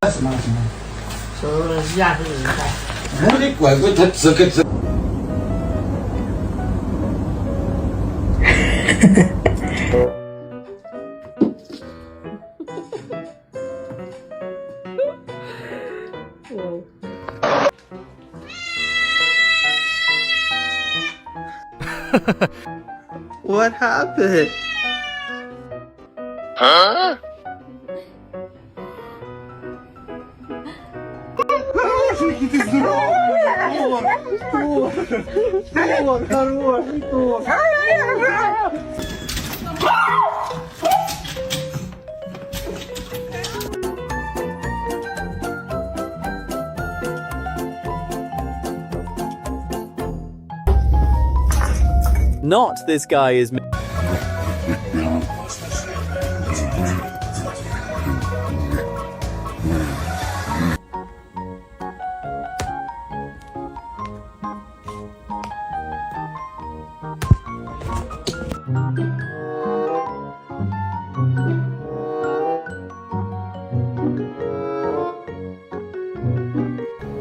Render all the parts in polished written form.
什么什么？说是亚洲人开。我的乖乖，他这个这。What happened? Huh? Not this guy is.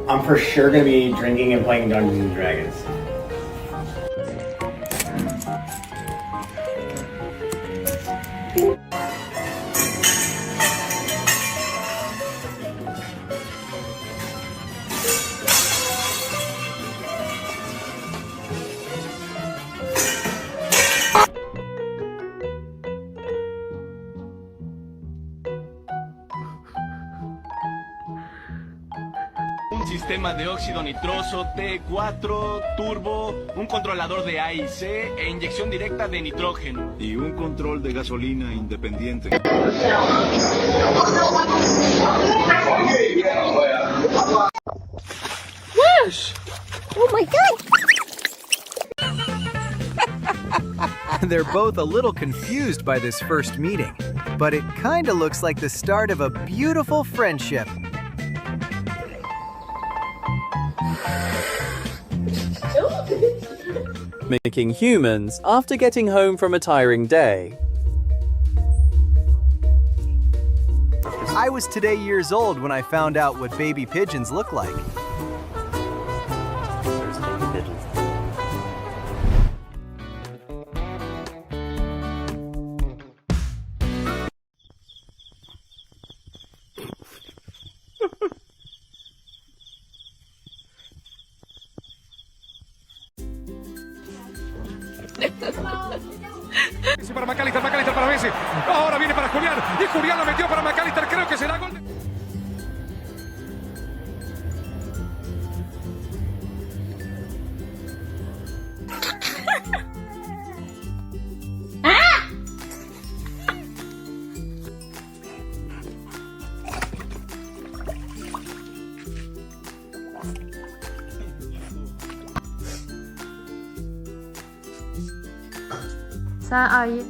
I'm for sure gonna be drinking and playing Dungeons and Dragons. Un sistema de óxido nitroso T4 turbo, un controlador de A y C e inyección directa de nitrógeno. Y un control de gasolina independiente. Yes! Oh my god! They're both a little confused by this first meeting, but it kinda looks like the start of a beautiful friendship. Mimicking humans after getting home from a tiring day. I was today years old when I found out what baby pigeons look like. Para McAllister, McAllister para Messi. Ahora viene para Julián. Y Julián la metió para McAllister. Creo que será gol. Sen ay.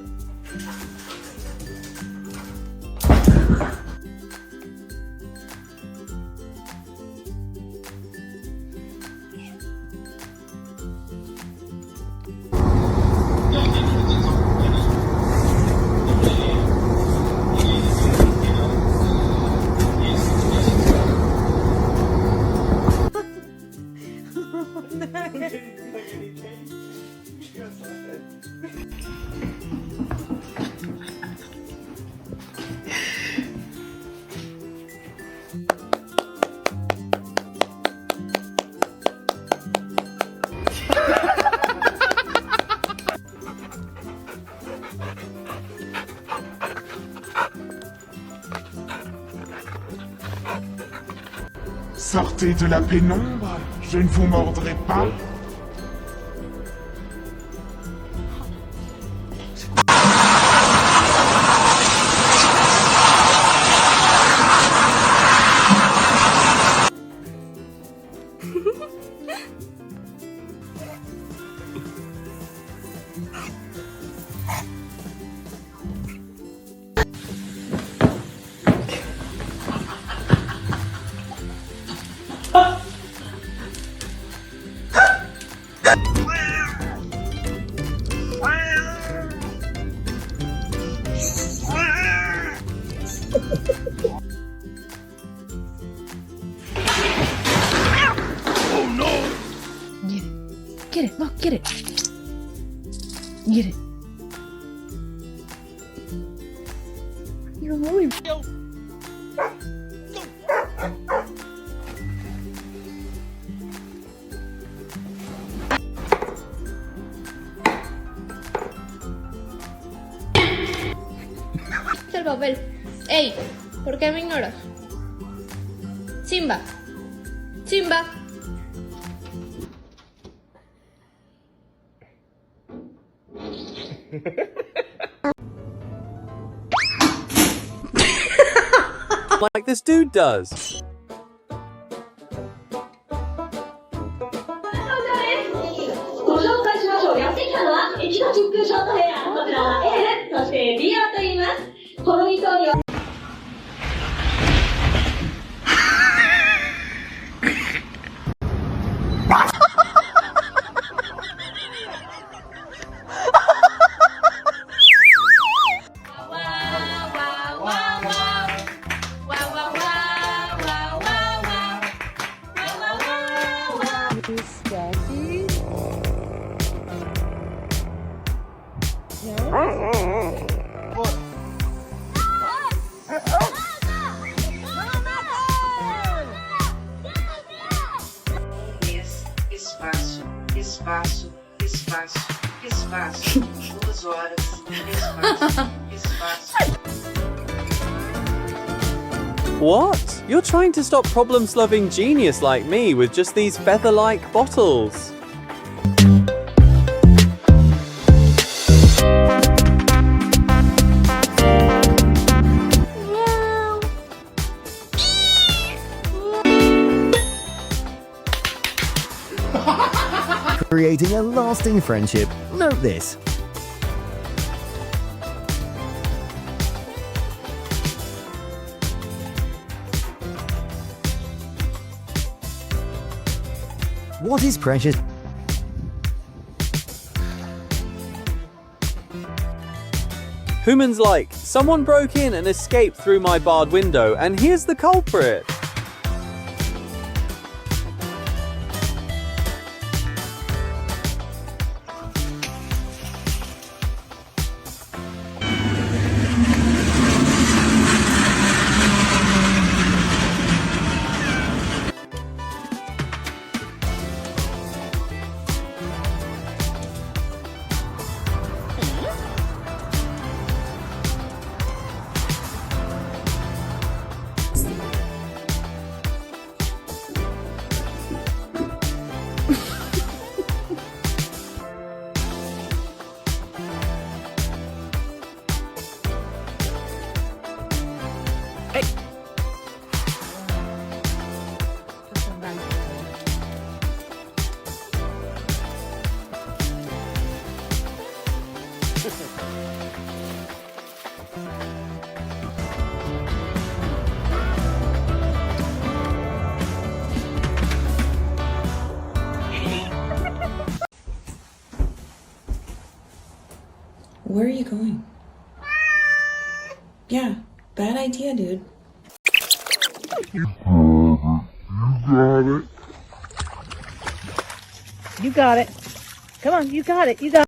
Sortez de la pénombre, je ne vous mordrai pas. get it. Look, get it. Get it. You're really... El papel. Ey, ¿por qué me ignoras? Simba. Simba. Like this dude does. Espaço, espaço, espaço, espaço, 2 horas, espaço, espaço. What? You're trying to stop problem-solving genius like me with just these feather-like bottles. Creating a lasting friendship. Note this. What is precious? Human's like, someone broke in and escaped through my barred window, and here's the culprit. Where are you going? Yeah, bad idea, dude. You got it. Come on, you got it. You got it.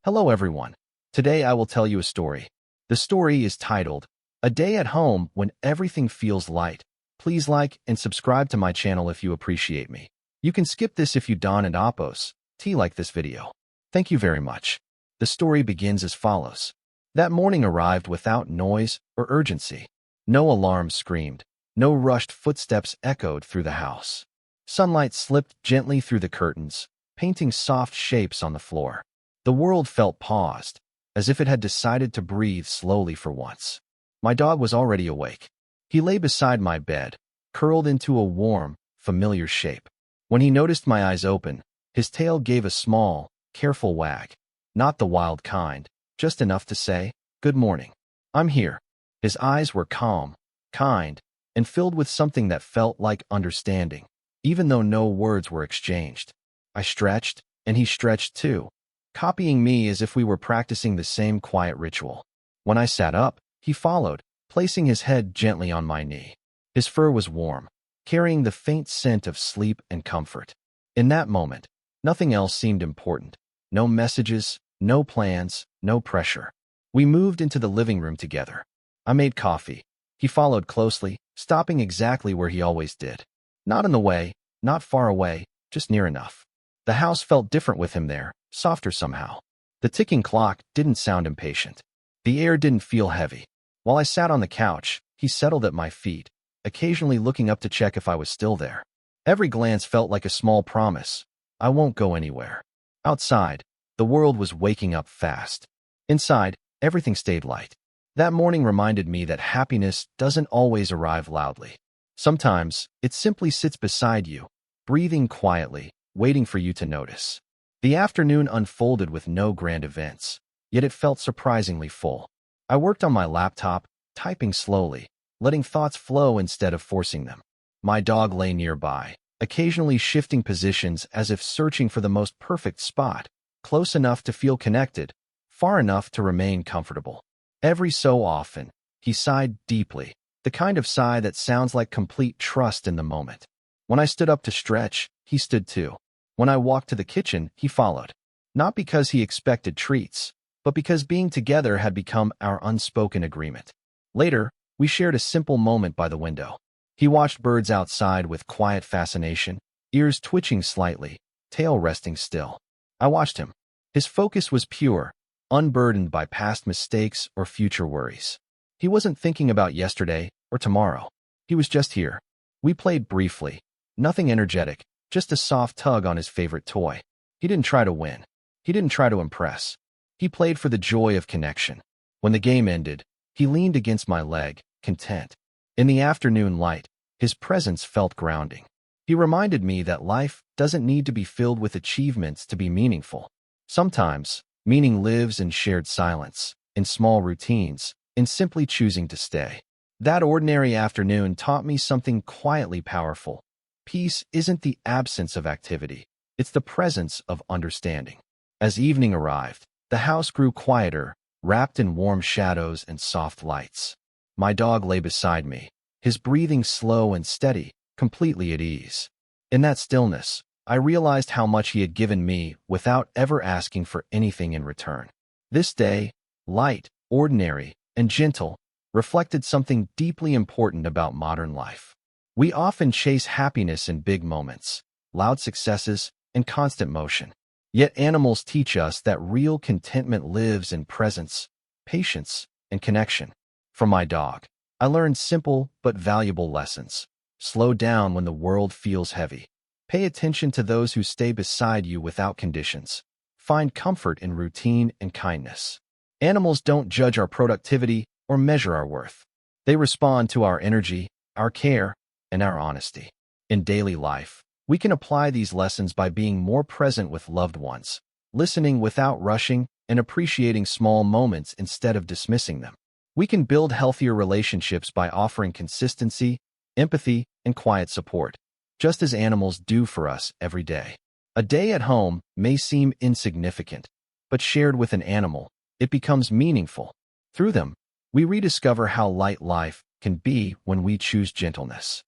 Hello everyone. Today I will tell you a story. The story is titled, A Day at Home When Everything Feels Light. Please like and subscribe to my channel if you appreciate me. You can skip this if you don't and oppose. Like this video. Thank you very much. The story begins as follows. That morning arrived without noise or urgency. No alarm screamed. No rushed footsteps echoed through the house. Sunlight slipped gently through the curtains, painting soft shapes on the floor. The world felt paused, as if it had decided to breathe slowly for once. My dog was already awake. He lay beside my bed, curled into a warm, familiar shape. When he noticed my eyes open, his tail gave a small, careful wag. Not the wild kind, just enough to say, "Good morning. I'm here." His eyes were calm, kind, and filled with something that felt like understanding, even though no words were exchanged. I stretched, and he stretched too, copying me as if we were practicing the same quiet ritual. When I sat up, he followed, placing his head gently on my knee. His fur was warm, carrying the faint scent of sleep and comfort. In that moment, nothing else seemed important. No messages, no plans, no pressure. We moved into the living room together. I made coffee. He followed closely, stopping exactly where he always did. Not in the way, not far away, just near enough. The house felt different with him there, softer somehow. The ticking clock didn't sound impatient. The air didn't feel heavy. While I sat on the couch, he settled at my feet, occasionally looking up to check if I was still there. Every glance felt like a small promise. I won't go anywhere. Outside, the world was waking up fast. Inside, everything stayed light. That morning reminded me that happiness doesn't always arrive loudly. Sometimes, it simply sits beside you, breathing quietly, waiting for you to notice. The afternoon unfolded with no grand events, yet it felt surprisingly full. I worked on my laptop, typing slowly, letting thoughts flow instead of forcing them. My dog lay nearby, occasionally shifting positions as if searching for the most perfect spot, close enough to feel connected, far enough to remain comfortable. Every so often, he sighed deeply, the kind of sigh that sounds like complete trust in the moment. When I stood up to stretch, he stood too. When I walked to the kitchen, he followed. Not because he expected treats, but because being together had become our unspoken agreement. Later, we shared a simple moment by the window. He watched birds outside with quiet fascination, ears twitching slightly, tail resting still. I watched him. His focus was pure, unburdened by past mistakes or future worries. He wasn't thinking about yesterday or tomorrow. He was just here. We played briefly. Nothing energetic, just a soft tug on his favorite toy. He didn't try to win. He didn't try to impress. He played for the joy of connection. When the game ended, he leaned against my leg, content. In the afternoon light, his presence felt grounding. He reminded me that life doesn't need to be filled with achievements to be meaningful. Sometimes, meaning lives in shared silence, in small routines, in simply choosing to stay. That ordinary afternoon taught me something quietly powerful. Peace isn't the absence of activity. It's the presence of understanding. As evening arrived, the house grew quieter, wrapped in warm shadows and soft lights. My dog lay beside me, his breathing slow and steady, completely at ease. In that stillness, I realized how much he had given me without ever asking for anything in return. This day, light, ordinary, and gentle, reflected something deeply important about modern life. We often chase happiness in big moments, loud successes, and constant motion. Yet animals teach us that real contentment lives in presence, patience, and connection. From my dog, I learned simple but valuable lessons. Slow down when the world feels heavy. Pay attention to those who stay beside you without conditions. Find comfort in routine and kindness. Animals don't judge our productivity or measure our worth. They respond to our energy, our care, and our honesty. In daily life, we can apply these lessons by being more present with loved ones, listening without rushing, and appreciating small moments instead of dismissing them. We can build healthier relationships by offering consistency, empathy, and quiet support, just as animals do for us every day. A day at home may seem insignificant, but shared with an animal, it becomes meaningful. Through them, we rediscover how light life can be when we choose gentleness.